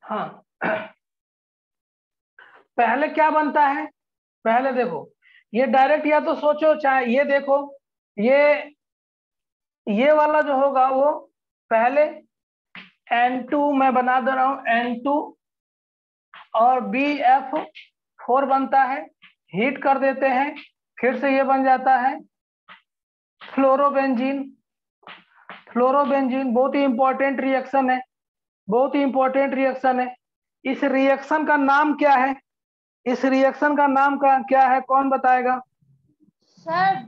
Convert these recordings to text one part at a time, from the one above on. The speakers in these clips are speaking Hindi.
हाँ, पहले क्या बनता है, पहले देखो, ये डायरेक्ट या तो सोचो, चाहे ये देखो, ये वाला जो होगा वो पहले N2 मैं बना दे रहा हूं, N2 और BF4 बनता है, हीट कर देते हैं, फिर से ये बन जाता है फ्लोरोबेंजीन। फ्लोरोबेंजीन बहुत ही इंपॉर्टेंट रिएक्शन है, बहुत ही इंपॉर्टेंट रिएक्शन है। इस रिएक्शन का नाम क्या है, इस रिएक्शन का नाम का क्या है, कौन बताएगा? सर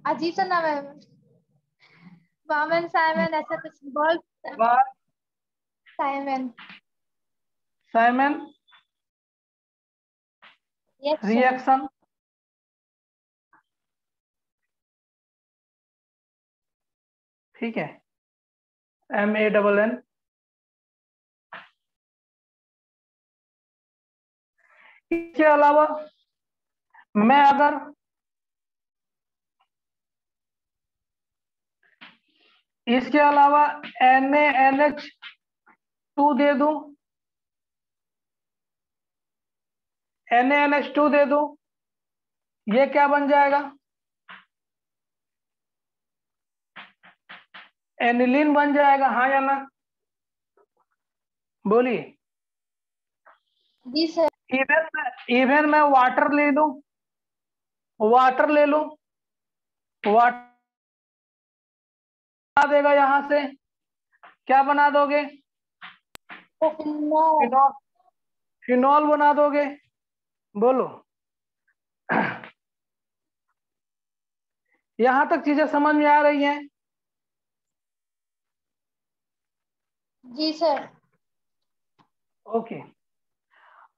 अजीब सा नाम है, वामन साइमन ऐसा कुछ, बहुत Simon. Simon yes sir. Reaction. ठीक है, MANN। इसके अलावा मैं अगर इसके अलावा NaNH2 दे दूं, NaNH2 दे दूं, ये क्या बन जाएगा? एनिलीन बन जाएगा, हाँ या ना? बोलिए। जी सर। इवन मैं वाटर ले लूं, वाटर ले लूं, वाटर बना देगा, यहां से क्या बना दोगे? फिनॉल। फिनॉल, फिनॉल बना दोगे। बोलो, यहां तक चीजें समझ में आ रही हैं? जी सर। ओके,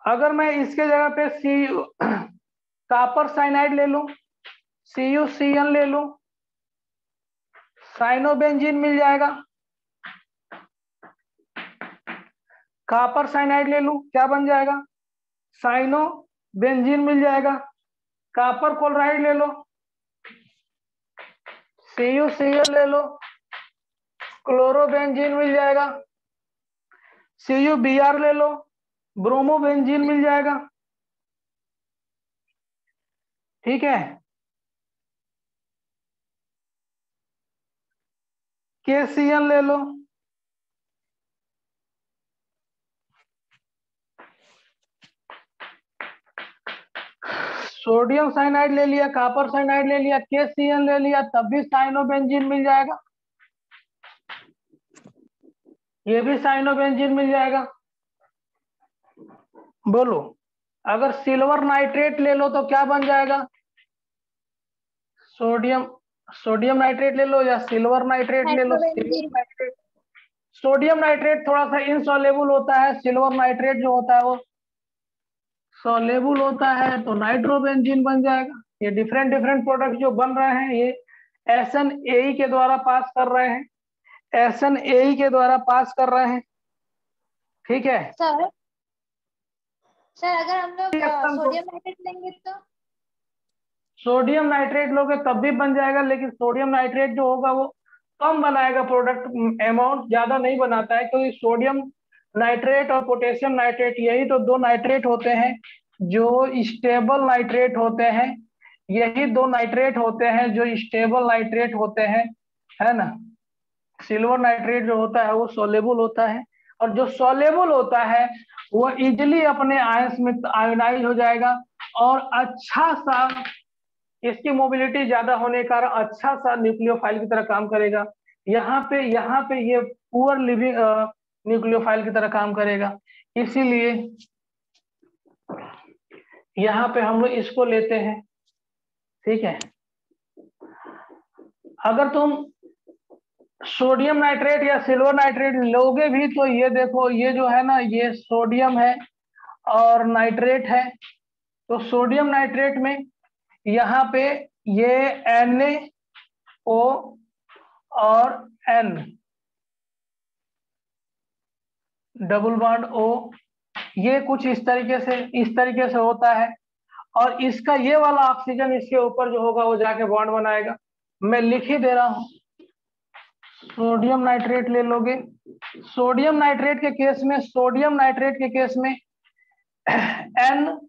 अगर मैं इसके जगह पे कॉपर साइनाइड ले लूं, CuCN ले लूं, साइनोबेंजीन मिल जाएगा। कॉपर साइनाइड ले लूं, क्या बन जाएगा? साइनोबेंजीन मिल जाएगा। कॉपर क्लोराइड ले लो, CuCl ले लो, क्लोरोबेंजीन मिल जाएगा। CuBr ले लो, ब्रोमोबेंजीन मिल जाएगा। ठीक है, KCl ले लो, सोडियम साइनाइड ले लिया, कॉपर साइनाइड ले लिया, KCl ले लिया, तब भी साइनोबेंजीन मिल जाएगा, ये भी साइनोबेंजीन मिल जाएगा। बोलो, अगर सिल्वर नाइट्रेट ले लो तो क्या बन जाएगा? सोडियम सोडियम नाइट्रेट ले लो या सिल्वर नाइट्रेट ले लो, silver nitrobenzene. Nitrate. Sodium nitrate थोड़ा सा इनसॉल्युबल होता है, सिल्वर नाइट्रेट जो होता है वो सॉल्युबल होता है, तो नाइट्रोबेंजीन बन जाएगा। ये डिफरेंट डिफरेंट प्रोडक्ट जो बन रहे हैं, ये SNAE के द्वारा पास कर रहे हैं, SNAE के द्वारा पास कर रहे हैं। ठीक है, सर सर अगर हम लोग रिएक्शन को सोडियम नाइट्रेट लेंगे तो? सोडियम नाइट्रेट लोगे तब भी बन जाएगा, लेकिन सोडियम नाइट्रेट जो होगा वो कम बनाएगा प्रोडक्ट, अमाउंट ज्यादा नहीं बनाता है, क्योंकि सोडियम नाइट्रेट और पोटेशियम नाइट्रेट यही तो दो नाइट्रेट होते हैं जो स्टेबल नाइट्रेट होते हैं, यही दो नाइट्रेट होते हैं जो स्टेबल नाइट्रेट होते हैं, है ना? सिल्वर नाइट्रेट जो होता है वो सोलेबल होता है, और जो सोलेबल होता है वो इजिली अपने आयंस में आयोनाइज हो जाएगा, और अच्छा सा इसकी मोबिलिटी ज्यादा होने के कारण अच्छा सा न्यूक्लियोफाइल की तरह काम करेगा। यहाँ पे ये पुअर लिविंग न्यूक्लियोफाइल की तरह काम करेगा, इसीलिए यहाँ पे हम लोग इसको लेते हैं। ठीक है, अगर तुम सोडियम नाइट्रेट या सिल्वर नाइट्रेट लोगे भी तो ये देखो, ये जो है ना, ये सोडियम है और नाइट्रेट है, तो सोडियम नाइट्रेट में यहाँ पे ये NaO और N डबल बॉन्ड O, ये कुछ इस तरीके से होता है, और इसका ये वाला ऑक्सीजन इसके ऊपर जो होगा वो जाके बॉन्ड बनाएगा। मैं लिख ही दे रहा हूं, सोडियम नाइट्रेट ले लोगे। सोडियम नाइट्रेट के केस में, सोडियम नाइट्रेट के केस में N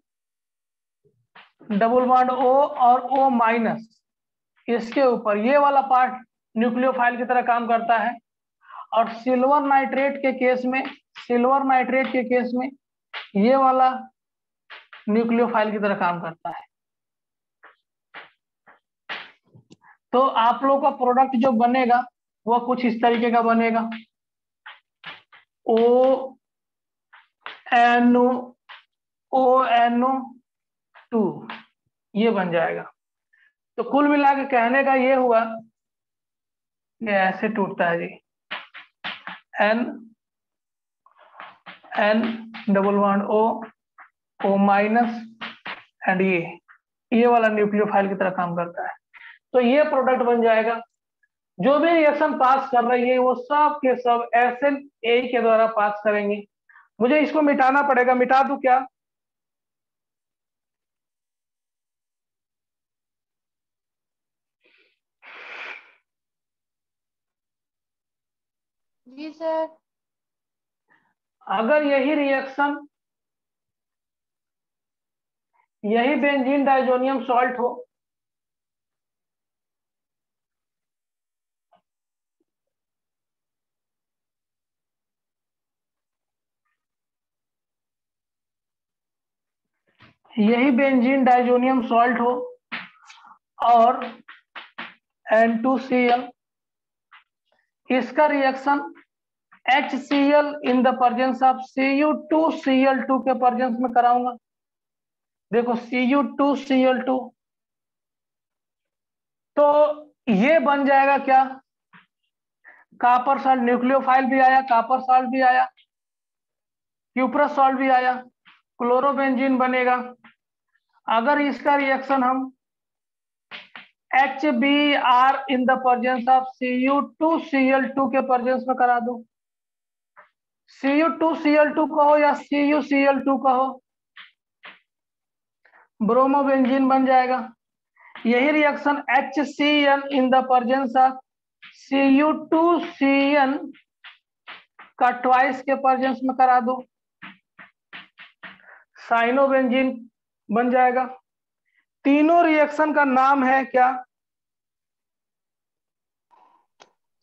डबल बॉन्ड O और O माइनस, इसके ऊपर ये वाला पार्ट न्यूक्लियोफाइल की तरह काम करता है। और सिल्वर नाइट्रेट के केस में, सिल्वर नाइट्रेट के केस में ये वाला न्यूक्लियोफाइल की तरह काम करता है। तो आप लोग का प्रोडक्ट जो बनेगा वो कुछ इस तरीके का बनेगा। ONO2 ये बन जाएगा। तो कुल मिला के कहने का ये हुआ, ये ऐसे टूटता है जी, N double bond O minus and ये वाला न्यूक्लियोफाइल की तरह काम करता है। तो ये प्रोडक्ट बन जाएगा। जो भी रिएक्शन पास कर रही है वो सब के सब SN8 के द्वारा पास करेंगे। मुझे इसको मिटाना पड़ेगा, मिटा दूं क्या? जी सर। अगर यही रिएक्शन, यही बेंजीन डाइजोनियम सॉल्ट हो, यही बेंजीन डाइजोनियम सॉल्ट हो और N2Cl, इसका reaction HCl in the presence of Cu2Cl2 के प्रेजेंस में कराऊंगा। देखो Cu2Cl2, तो ये बन जाएगा क्या? कॉपर साल्ट, न्यूक्लियोफाइल भी आया, कॉपर साल्ट भी आया, क्यूप्रस साल्ट भी आया, क्लोरोबेंजीन बनेगा। अगर इसका रिएक्शन हम HBr in the presence of Cu2Cl2 के प्रेजेंस में करा दो, Cu2Cl2 कहो या CuCl2 कहो, ब्रोमोबेंजीन बन जाएगा। यही reaction HCl in the presence of Cu2Cl का ट्वाइस के प्रेजेंस में करा दो, साइनोबेंजीन बन जाएगा। तीनों रिएक्शन का नाम है क्या?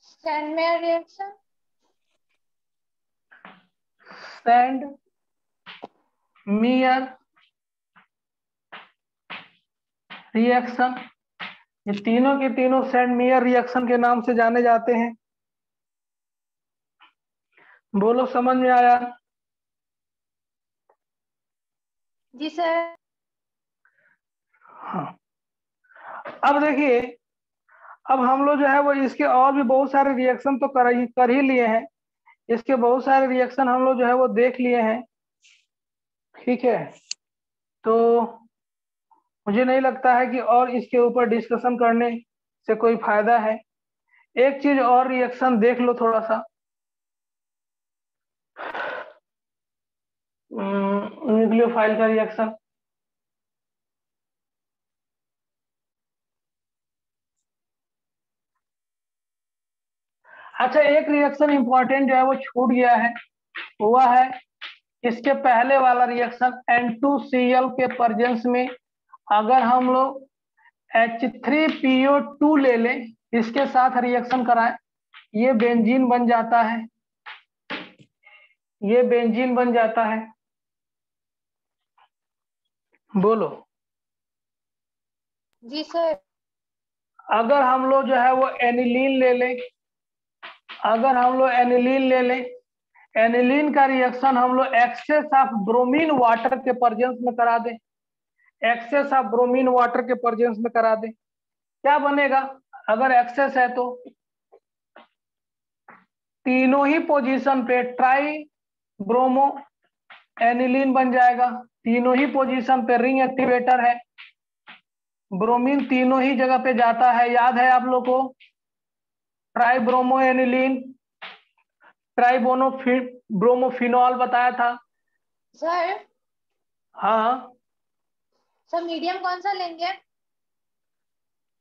Sandmeyer reaction. Sandmeyer reaction. ये तीनों के तीनों सैंडमेयर रिएक्शन के नाम से जाने जाते हैं। बोलो, समझ में आया? जी सर। हाँ। अब देखिए, अब हम लोग जो है वो इसके और भी बहुत सारे रिएक्शन तो कर ही लिए हैं। इसके बहुत सारे रिएक्शन हम लोग जो है वो देख लिए हैं, ठीक है। तो मुझे नहीं लगता है कि और इसके ऊपर डिस्कशन करने से कोई फायदा है। एक चीज और रिएक्शन देख लो थोड़ा सा, न्यूक्लियोफाइल का रिएक्शन। अच्छा, एक रिएक्शन इंपॉर्टेंट जो है वो छूट गया है, हुआ है इसके पहले वाला रिएक्शन N2Cl के प्रेजेंस में अगर हम लोग H3PO2 ले लें, इसके साथ रिएक्शन कराएं, ये बेंजीन बन जाता है, ये बेंजीन बन जाता है। बोलो। जी सर। अगर हम लोग जो है वो एनिलीन ले लें, अगर हम लोग एनिलीन ले लें, एनिलीन का रिएक्शन हम लोग एक्सेस ऑफ ब्रोमीन वाटर के प्रेजेंस में करा दें, एक्सेस ऑफ ब्रोमीन वाटर के प्रेजेंस में करा दें, क्या बनेगा? अगर एक्सेस है तो तीनों ही पोजीशन पे ट्राई ब्रोमो एनिलीन बन जाएगा। तीनों ही पोजीशन पे रिंग एक्टिवेटर है, ब्रोमीन तीनों ही जगह पे जाता है। याद है आप लोग को? Try bromo aniline, try bromophenol बताया था। सर। हाँ, सर मीडियम कौन सा लेंगे?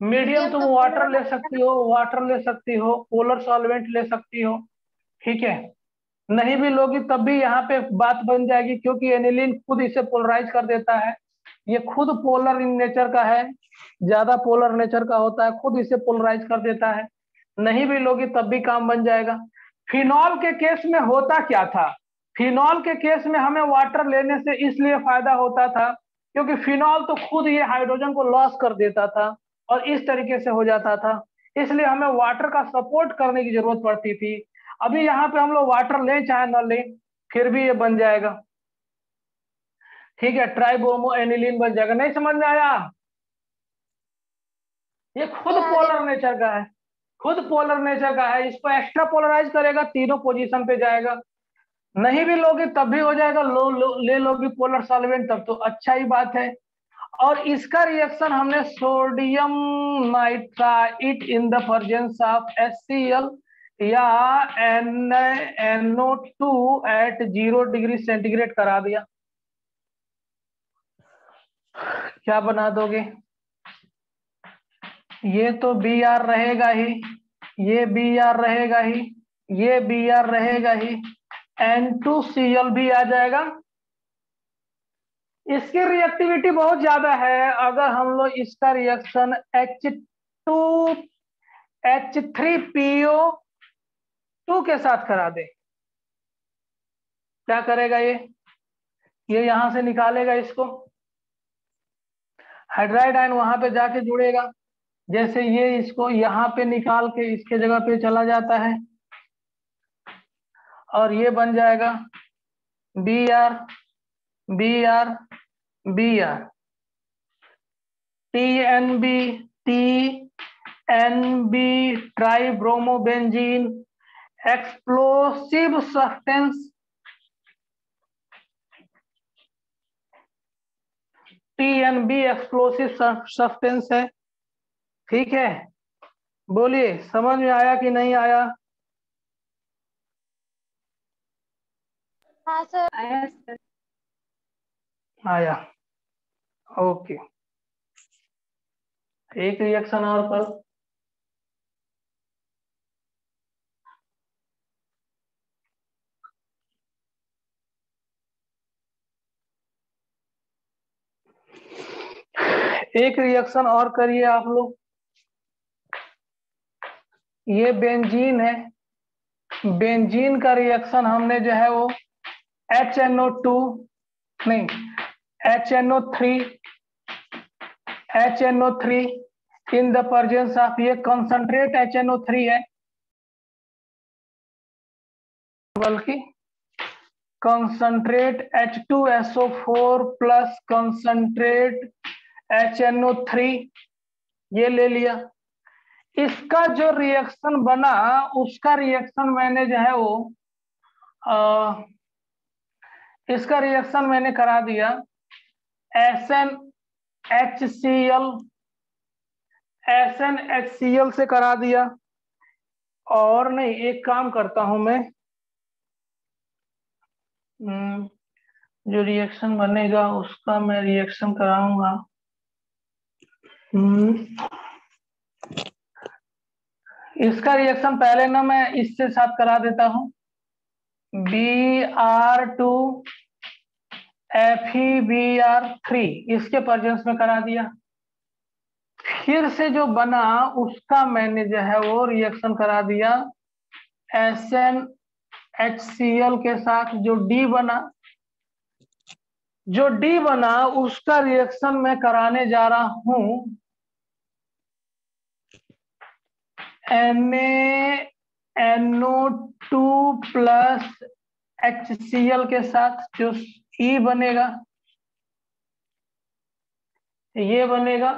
मीडियम मीडियम तुम तो वाटर पोलर ले सकती हो, वाटर ले सकती हो, पोलर सॉल्वेंट ले सकती हो, ठीक है। नहीं भी लोगी तब भी यहाँ पे बात बन जाएगी, क्योंकि एनिलीन खुद इसे पोलराइज कर देता है। ये खुद पोलर इन नेचर का है, ज्यादा पोलर नेचर का होता है, खुद इसे पोलराइज कर देता है। नहीं भी लोगी तब भी काम बन जाएगा। फिनॉल के केस में होता क्या था? फिनॉल के केस में हमें वाटर लेने से इसलिए फायदा होता था क्योंकि फिनॉल तो खुद ये हाइड्रोजन को लॉस कर देता था और इस तरीके से हो जाता था, इसलिए हमें वाटर का सपोर्ट करने की जरूरत पड़ती थी। अभी यहाँ पे हम लोग वाटर लें चाहे न लें फिर भी ये बन जाएगा, ठीक है। ट्राइब्रोमो एनिलीन बन जाएगा। नहीं समझ में आया? ये खुद सर आगे। पोलर नेचर का है, खुद पोलर नेचर का है। इसको एक्स्ट्रा पोलराइज करेगा तीनों पोजीशन पे जाएगा। नहीं भी लोगे तब भी हो जाएगा, ले लोगे पोलर सॉल्वेंट तब तो अच्छा ही बात है। और इसका रिएक्शन हमने sodium nitrite in the presence of HCl या NaNO2 एट 0 डिग्री सेंटीग्रेड करा दिया। क्या बना दोगे? ये तो Br रहेगा ही, ये Br रहेगा ही, ये Br रहेगा ही, N2Cl भी आ जाएगा। इसकी रिएक्टिविटी बहुत ज्यादा है। अगर हम लोग इसका रिएक्शन H2H3PO2 के साथ करा दे, क्या करेगा ये यहां से निकालेगा इसको, हाइड्राइड आयन वहां पे जाके जुड़ेगा। जैसे ये इसको यहाँ पे निकाल के इसके जगह पे चला जाता है और ये बन जाएगा Br Br Br TNB TNB tribromobenzene explosive substance, TNB explosive substance है, ठीक है। बोलिए समझ में आया कि नहीं आया? हाँ सर। आया सर। आया, ओके। एक रिएक्शन और कर। एक रिएक्शन और करिए आप लोग। ये बेंजीन है, बेंजीन का रिएक्शन हमने जो है वो HNO2 नहीं HNO3 in the presence of, ये कंसंट्रेट HNO3 है, बल्कि concentrate H2SO4 plus concentrate HNO3 ये ले लिया। इसका जो रिएक्शन बना उसका रिएक्शन मैंने जो है वो इसका रिएक्शन मैंने करा दिया SnHCl से करा दिया। और नहीं, एक काम करता हूं मैं, जो रिएक्शन बनेगा उसका मैं रिएक्शन कराऊंगा। इसका रिएक्शन पहले ना मैं इससे साथ करा देता हूं, Br2 FeBr3 इसके प्रेजेंस में करा दिया। फिर से जो बना उसका मैंने जो है वो रिएक्शन करा दिया SnHCl के साथ। जो D बना उसका रिएक्शन मैं कराने जा रहा हूं NaNO2 प्लस HCl के साथ, जो E बनेगा ये बनेगा।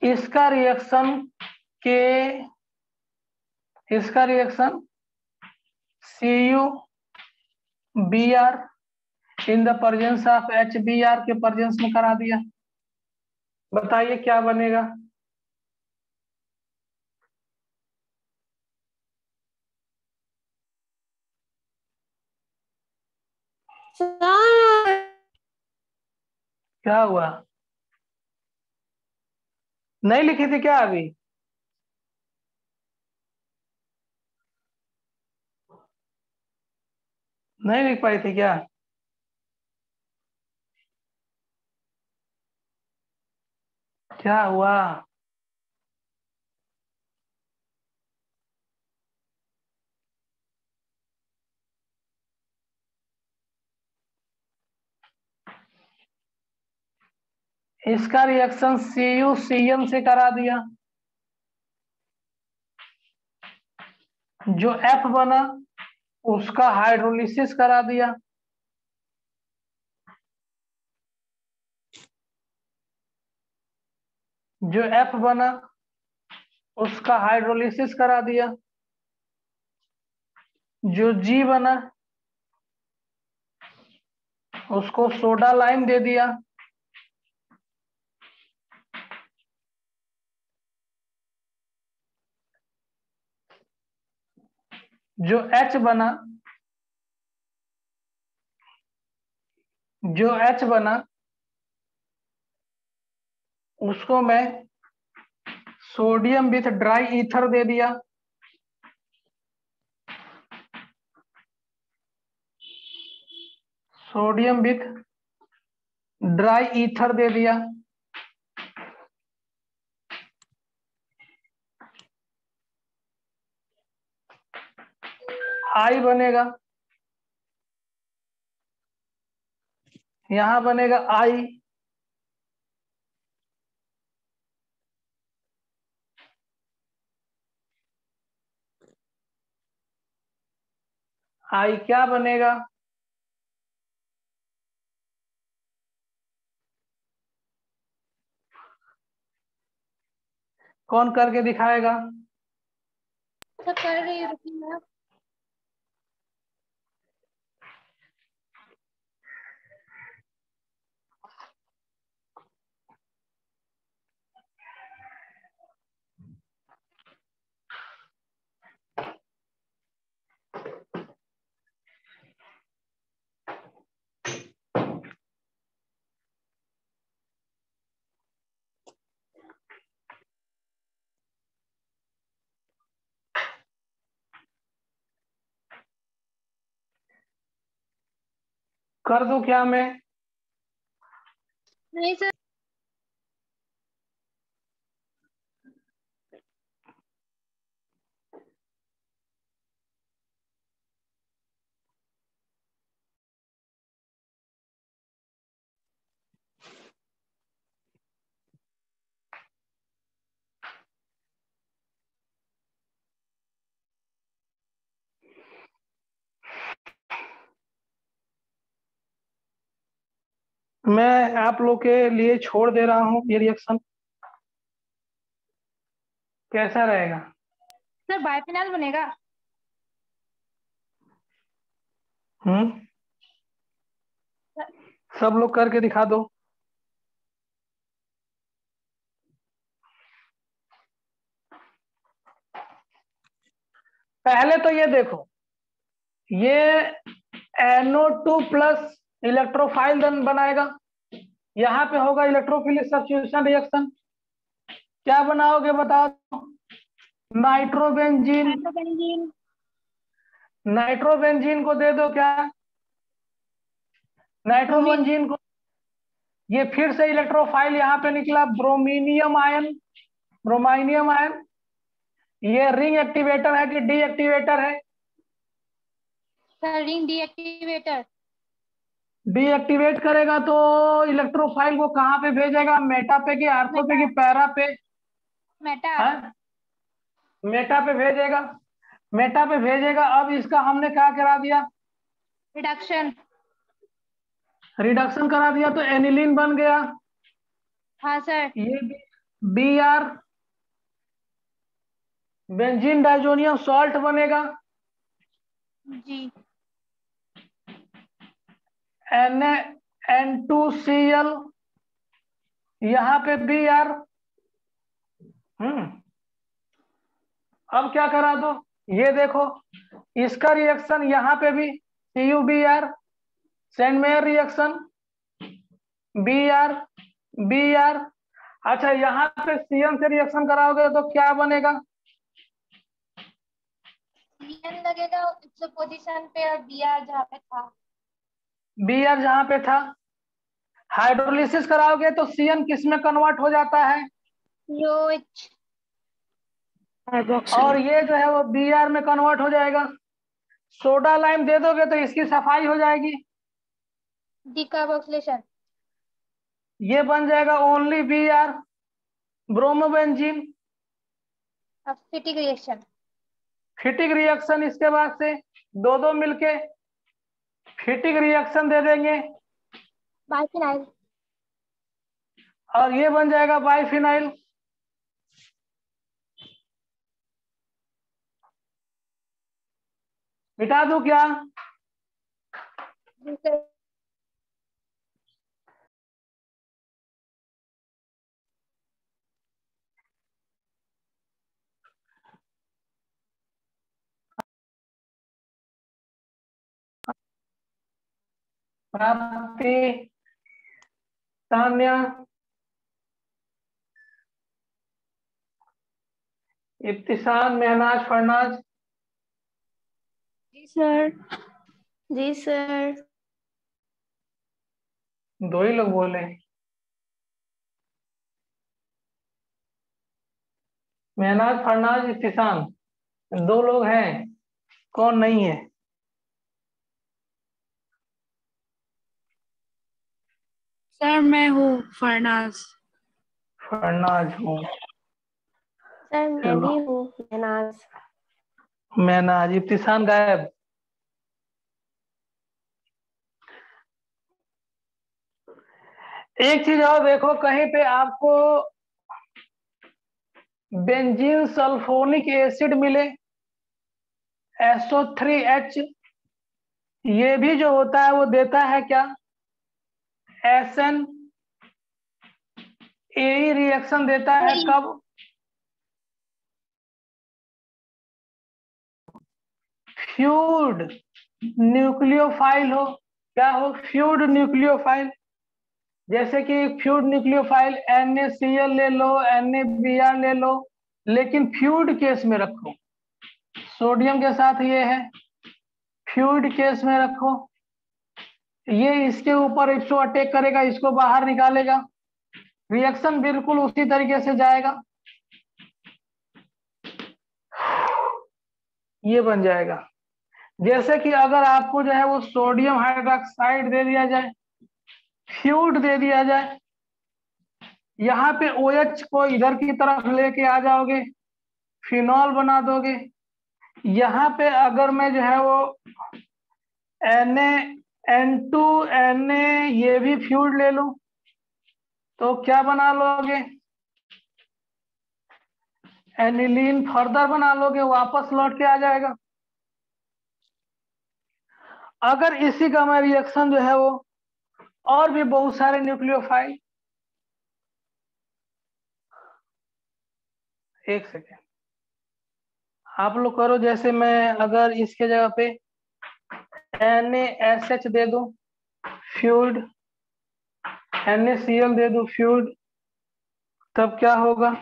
इसका reaction CuBr in the presence of HBr के प्रेजेंस में करा दिया। बताइए क्या बनेगा? सर क्या हुआ? नहीं लिखी थी क्या अभी? नहीं लिख पाई थी क्या? क्या हुआ? इसका रिएक्शन CuCl से करा दिया, जो F बना उसका हाइड्रोलिसिस करा दिया, जो F बना उसका हाइड्रोलिसिस करा दिया, जो G बना उसको सोडा लाइम दे दिया, जो H बना, जो H बना उसको मैं सोडियम विथ ड्राई ईथर दे दिया, सोडियम विथ ड्राई ईथर दे दिया, आई बनेगा, यहां बनेगा आई, आई क्या बनेगा? कौन करके दिखाएगा? सब कर रही हूँ, रुकिए मैं। कर दूं क्या मैं? नहीं सर। मैं आप लोग के लिए छोड़ दे रहा हूं ये रिएक्शन, कैसा रहेगा? सर बाइफिनाल बनेगा। हम्म, सब लोग करके दिखा दो। पहले तो ये देखो, ये NO2 प्लस इलेक्ट्रोफाइल बनाएगा, यहाँ पे होगा इलेक्ट्रोफिलिक सब्स्टिट्यूशन रिएक्शन, क्या बनाओगे बताओ? Nitrobenzene, nitrobenzene. नाइट्रोबेंजीन को दे दो क्या? ब्रोमीन। नाइट्रोबेंजीन को, ये फिर से इलेक्ट्रोफाइल यहाँ पे निकला, ब्रोमीनियम आयन, ब्रोमाइनियम आयन, ये रिंग एक्टिवेटर है कि डीएक्टिवेटर है? Sir ring deactivator. डीएक्टिवेट करेगा तो इलेक्ट्रोफाइल को कहाँ पे भेजेगा? मेटा पे कि आर्थो पे मेटा। कि पैरा पे? मेटा। है, मेटा पे भेजेगा, मेटा पे भेजेगा। अब इसका हमने क्या करा दिया? रिडक्शन। रिडक्शन करा दिया, तो एनिलीन बन गया, हाँ सर। ये BR बेंजीन डाइजोनियम सॉल्ट बनेगा, जी। NaN2Cl, यहाँ पे BR। अब क्या करा दो, ये देखो, इसका रिएक्शन यहाँ पे भी CuBr, Sandmeyer reaction, BR BR, अच्छा, यहाँ पे Cn से रिएक्शन कराओगे तो क्या बनेगा? Cn लगेगा उस पोजीशन पे और Br जहाँ पे था। Br जहाँ पे था। हाइड्रोलिसिस कराओगे तो Cn किस में कन्वर्ट हो जाता है? OH। और ये जो है वो Br में कन्वर्ट हो जाएगा। सोडा लाइम दे दोगे तो इसकी सफाई हो जाएगी। डिकार्बोक्सिलेशन। ये बन जाएगा only Br, bromobenzene. फिटिक reaction. फिटिक reaction इसके बाद से दो दो मिलके फिटिक रिएक्शन दे देंगे बाइफिनाइल। और ये बन जाएगा बाइफिनाइल। मिटा दूं क्या? प्राप्ति, तान्या, इब्तिसाम, महनाज, फरनाज। जी सर। जी सर। दो ही लोग बोले। महनाज, फरनाज, इब्तिसाम, दो लोग हैं, कौन नहीं है? सर मैं हूँ फरनाज। फरनाज हूँ। सर मैं चलो, भी हूँ महनाज। महनाज। इब्तिसाम गायब। एक चीज और देखो, कहीं पे आपको बेंजीन सल्फोनिक एसिड मिले, SO3H, ये भी जो होता है वो देता है क्या? SN AE रिएक्शन देता है कब? फ्यूड न्यूक्लियोफाइल हो। क्या हो? फ्यूड न्यूक्लियोफाइल। जैसे कि फ्यूड न्यूक्लियोफाइल NaCl ले लो, NaBr ले लो, लेकिन फ्यूड केस में रखो। सोडियम के साथ ये है, फ्यूड केस में रखो। ये इसके ऊपर इसको अटैक करेगा, इसको बाहर निकालेगा, रिएक्शन बिल्कुल उसी तरीके से जाएगा। ये बन जाएगा। जैसे कि अगर आपको जो है वो सोडियम हाइड्रोक्साइड दे दिया जाए, फ्यूड दे दिया जाए, यहाँ पे OH को इधर की तरफ लेके आ जाओगे, फिनॉल बना दोगे। यहाँ पे अगर मैं जो है वो Na, ये भी फ्यूड ले लूं तो क्या बना लोगे? एनिलीन फर्दर बना लोगे, वापस लौट के आ जाएगा। अगर इसी का मैं रिएक्शन जो है वो और भी बहुत सारे न्यूक्लियोफाइल, एक सेकेंड आप लोग करो। जैसे मैं अगर इसके जगह पे NaSH दे दूं फ्यूल्ड, NaCl दे दूं फ्यूल्ड, तब क्या होगा?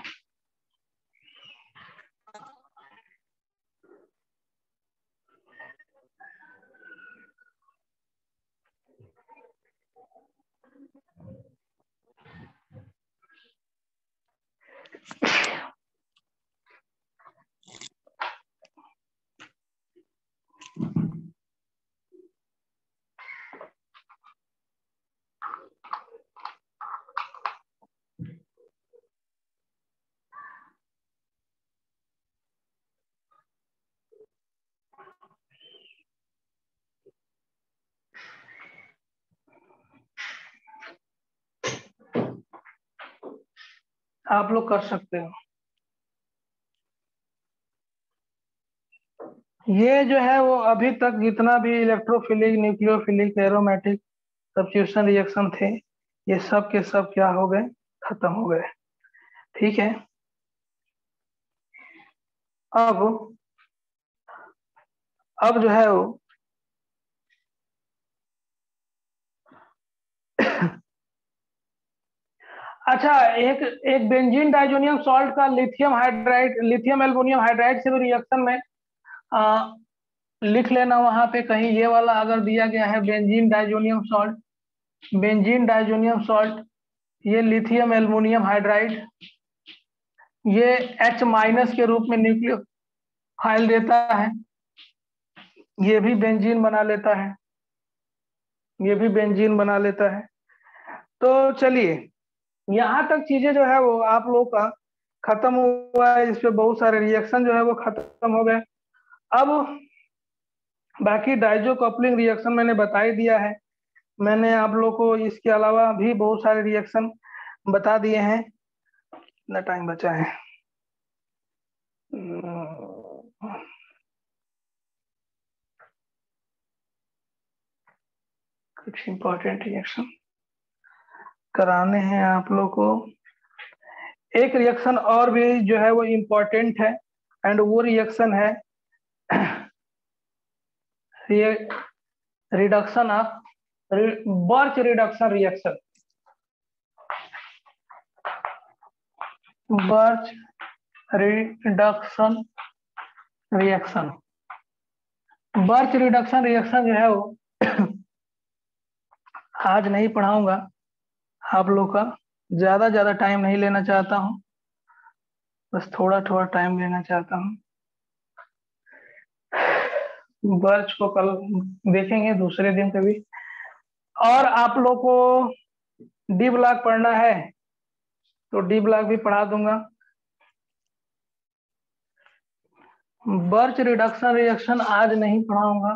आप लोग कर सकते हो। ये जो है वो अभी तक जितना भी electrophilic, nucleophilic, aromatic substitution reaction थे, ये सब के सब क्या हो गए? खत्म हो गए। ठीक है। अब जो है वो अच्छा, एक एक बेंजीन डाइजोनियम सॉल्ट का lithium hydride, lithium aluminium hydride से भी रिएक्शन में आ, लिख लेना वहां पे कहीं, ये वाला अगर दिया गया है benzene diazonium salt, benzene diazonium salt, ये लिथियम एल्युमिनियम हाइड्राइड, ये H- के रूप में न्यूक्लियोफाइल देता है, ये भी बेंजीन बना लेता है, ये भी बेंजीन बना लेता है। तो चलिए, यहाँ तक चीजें जो है वो आप लोग का खत्म हुआ है, इस पे बहुत सारे रिएक्शन जो है वो खत्म हो गए। अब बाकी डाइजो कपलिंग रिएक्शन मैंने बता ही दिया है, मैंने आप लोग को इसके अलावा भी बहुत सारे रिएक्शन बता दिए हैं। कितना टाइम बचा है? कुछ इंपॉर्टेंट रिएक्शन कराने हैं आप लोग को। एक रिएक्शन और भी जो है वो इम्पोर्टेंट है, एंड वो रिएक्शन है ये reduction of birch reduction reaction, birch reduction reaction. Birch reduction reaction जो है वो आज नहीं पढ़ाऊंगा आप लोग का, ज्यादा टाइम नहीं लेना चाहता हूँ, बस थोड़ा थोड़ा टाइम लेना चाहता हूँ। बर्च को कल देखेंगे दूसरे दिन कभी। और आप लोग को डी ब्लॉक पढ़ना है तो डी ब्लॉक भी पढ़ा दूंगा। बर्च रिडक्शन रिएक्शन आज नहीं पढ़ाऊंगा,